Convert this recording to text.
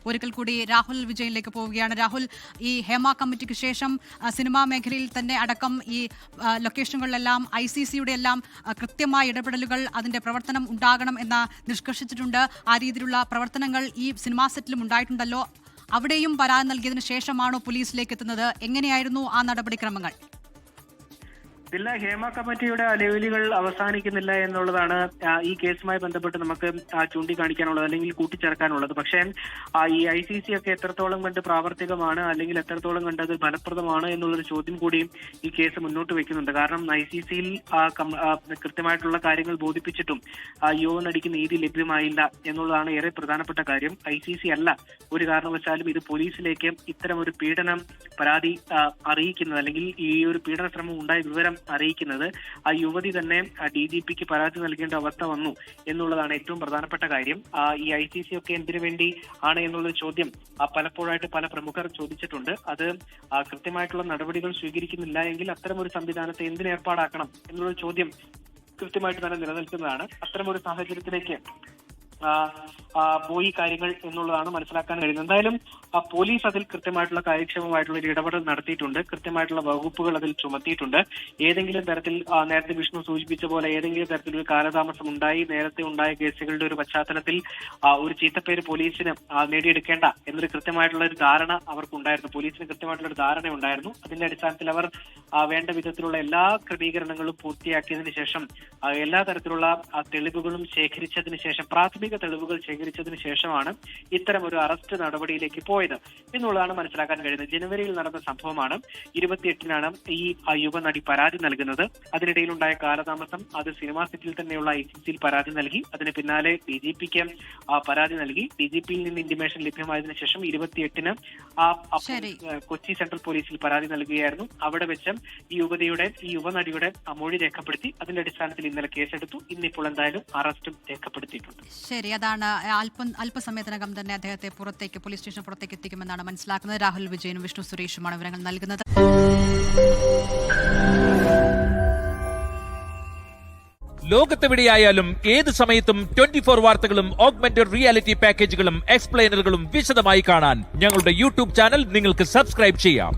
ഒരിക്കൽ കൂടി രാഹുൽ വിജയനിലേക്ക് പോവുകയാണ്. രാഹുൽ, ഈ ഹേമ കമ്മിറ്റിക്ക് ശേഷം സിനിമാ മേഖലയിൽ തന്നെ അടക്കം ഈ ലൊക്കേഷനുകളിലെല്ലാം ICCയുടെ എല്ലാം കൃത്യമായ ഇടപെടലുകൾ, അതിന്റെ പ്രവർത്തനം ഉണ്ടാകണം എന്ന് നിഷ്കർഷിച്ചിട്ടുണ്ട്. ആ രീതിയിലുള്ള പ്രവർത്തനങ്ങൾ ഈ സിനിമാ സെറ്റിലും ഉണ്ടായിട്ടുണ്ടല്ലോ. അവിടെയും പരാതി നൽകിയതിനു ശേഷമാണോ പോലീസിലേക്ക് എത്തുന്നത്? എങ്ങനെയായിരുന്നു ആ നടപടിക്രമങ്ങൾ? ഇതില്ല, ഹേമ കമ്മിറ്റിയുടെ അലവിലികൾ അവസാനിക്കുന്നില്ല എന്നുള്ളതാണ് ഈ കേസുമായി ബന്ധപ്പെട്ട് നമുക്ക് ചൂണ്ടിക്കാണിക്കാനുള്ളത് അല്ലെങ്കിൽ കൂട്ടിച്ചേർക്കാനുള്ളത്. പക്ഷേ ഈ ICC ഒക്കെ എത്രത്തോളം കണ്ട് പ്രാവർത്തികമാണ് അല്ലെങ്കിൽ എത്രത്തോളം കണ്ട് അത് ഫലപ്രദമാണ് എന്നുള്ളൊരു ചോദ്യം കൂടിയും ഈ കേസ് മുന്നോട്ട് വെക്കുന്നുണ്ട്. കാരണം ICCയിൽ കൃത്യമായിട്ടുള്ള കാര്യങ്ങൾ ബോധിപ്പിച്ചിട്ടും യുവനടിക്ക് നീതി ലഭ്യമായില്ല എന്നുള്ളതാണ് ഏറെ പ്രധാനപ്പെട്ട കാര്യം. ICC അല്ല ഒരു കാരണവശാലും ഇത് പോലീസിലേക്ക് ഇത്തരം ഒരു പീഡനം പരാതി അറിയിക്കുന്നത് അല്ലെങ്കിൽ ഈ ഒരു പീഡന ശ്രമം ഉണ്ടായ വിവരം അറിയിക്കുന്നത്. ആ യുവതി തന്നെ DGPക്ക് പരാതി നൽകേണ്ട അവസ്ഥ വന്നു എന്നുള്ളതാണ് ഏറ്റവും പ്രധാനപ്പെട്ട കാര്യം. ഈ ICC ഒക്കെ എന്തിനു വേണ്ടി ആണ് എന്നുള്ള ചോദ്യം പലപ്പോഴായിട്ട് പല പ്രമുഖർ ചോദിച്ചിട്ടുണ്ട്. അത് കൃത്യമായിട്ടുള്ള നടപടികൾ സ്വീകരിക്കുന്നില്ല എങ്കിൽ അത്തരമൊരു സംവിധാനത്തെ എന്തിന് ഏർപ്പാടാക്കണം എന്നുള്ള ചോദ്യം കൃത്യമായിട്ട് തന്നെ നിലനിൽക്കുന്നതാണ്. അത്തരമൊരു സാഹചര്യത്തിലേക്ക് പോയി കാര്യങ്ങൾ എന്നുള്ളതാണ് മനസ്സിലാക്കാൻ കഴിയുന്നത്. എന്തായാലും പോലീസ് അതിൽ കൃത്യമായിട്ടുള്ള കാര്യക്ഷമമായിട്ടുള്ള ഒരു ഇടപെടൽ നടത്തിയിട്ടുണ്ട്. കൃത്യമായിട്ടുള്ള വകുപ്പുകൾ അതിൽ ചുമത്തിയിട്ടുണ്ട്. ഏതെങ്കിലും തരത്തിൽ നേരത്തെ വിഷ്ണു സൂചിപ്പിച്ച പോലെ ഏതെങ്കിലും തരത്തിലൊരു കാലതാമസം ഉണ്ടായി, നേരത്തെ ഉണ്ടായ കേസുകളുടെ ഒരു പശ്ചാത്തലത്തിൽ ഒരു ചീത്തപ്പേര് പോലീസിന് നേടിയെടുക്കേണ്ട എന്നൊരു കൃത്യമായിട്ടുള്ള ഒരു ധാരണ അവർക്കുണ്ടായിരുന്നു. പോലീസിന് കൃത്യമായിട്ടുള്ള ഒരു ധാരണ ഉണ്ടായിരുന്നു. അതിന്റെ അടിസ്ഥാനത്തിൽ അവർ വേണ്ട വിധത്തിലുള്ള എല്ലാ ക്രമീകരണങ്ങളും പൂർത്തിയാക്കിയതിനു ശേഷം എല്ലാ തരത്തിലുള്ള തെളിവുകളും ശേഖരിച്ചതിന് ശേഷം, പ്രാഥമിക തെളിവുകൾ ശേഖരിച്ചതിന് ശേഷമാണ് ഇത്തരം ഒരു അറസ്റ്റ് നടപടിയിലേക്ക് പോയത് എന്നുള്ളതാണ് മനസ്സിലാക്കാൻ കഴിയുന്നത്. ജനുവരിയിൽ നടന്ന സംഭവമാണ്. 28-നാണ് ഈ യുവനടി പരാതി നൽകുന്നത്. അതിനിടയിലുണ്ടായ കാലതാമസം, അത് സിനിമാ സെറ്റിൽ തന്നെയുള്ള ICCയിൽ പരാതി നൽകി. അതിന് പിന്നാലെ DGPക്ക് പരാതി നൽകി. DGPയിൽ നിന്ന് ഇന്റിമേഷൻ ലഭ്യമായതിനു ശേഷം 28-ന് കൊച്ചി സെൻട്രൽ പോലീസിൽ പരാതി നൽകുകയായിരുന്നു. അവിടെ വെച്ച് ഈ യുവനടിയുടെ മൊഴി രേഖപ്പെടുത്തി. അതിന്റെ അടിസ്ഥാനത്തിൽ ഇന്നലെ കേസെടുത്തു. ഇന്നിപ്പോൾ എന്തായാലും അറസ്റ്റും രേഖപ്പെടുത്തിയിട്ടുണ്ട്. ശരി, അതാണ് അല്പസമയത്തിനകം തന്നെ അദ്ദേഹത്തെ പോലീസ് സ്റ്റേഷൻ പുറത്തേക്ക് എത്തിക്കുമെന്നാണ് മനസ്സിലാക്കുന്നത്. രാഹുൽ വിജയനും വിഷ്ണു സുരേഷുമാണ് വിവരങ്ങൾ നൽകുന്നത്. ലോകത്തെവിടെയായാലും ഏത് സമയത്തും 24 വാർത്തകളും ഓഗ്മെന്റഡ് റിയാലിറ്റി പാക്കേജുകളും എക്സ്പ്ലെയിനറുകളും വിശദമായി കാണാൻ ഞങ്ങളുടെ YouTube ചാനൽ നിങ്ങൾക്ക് സബ്സ്ക്രൈബ് ചെയ്യാം.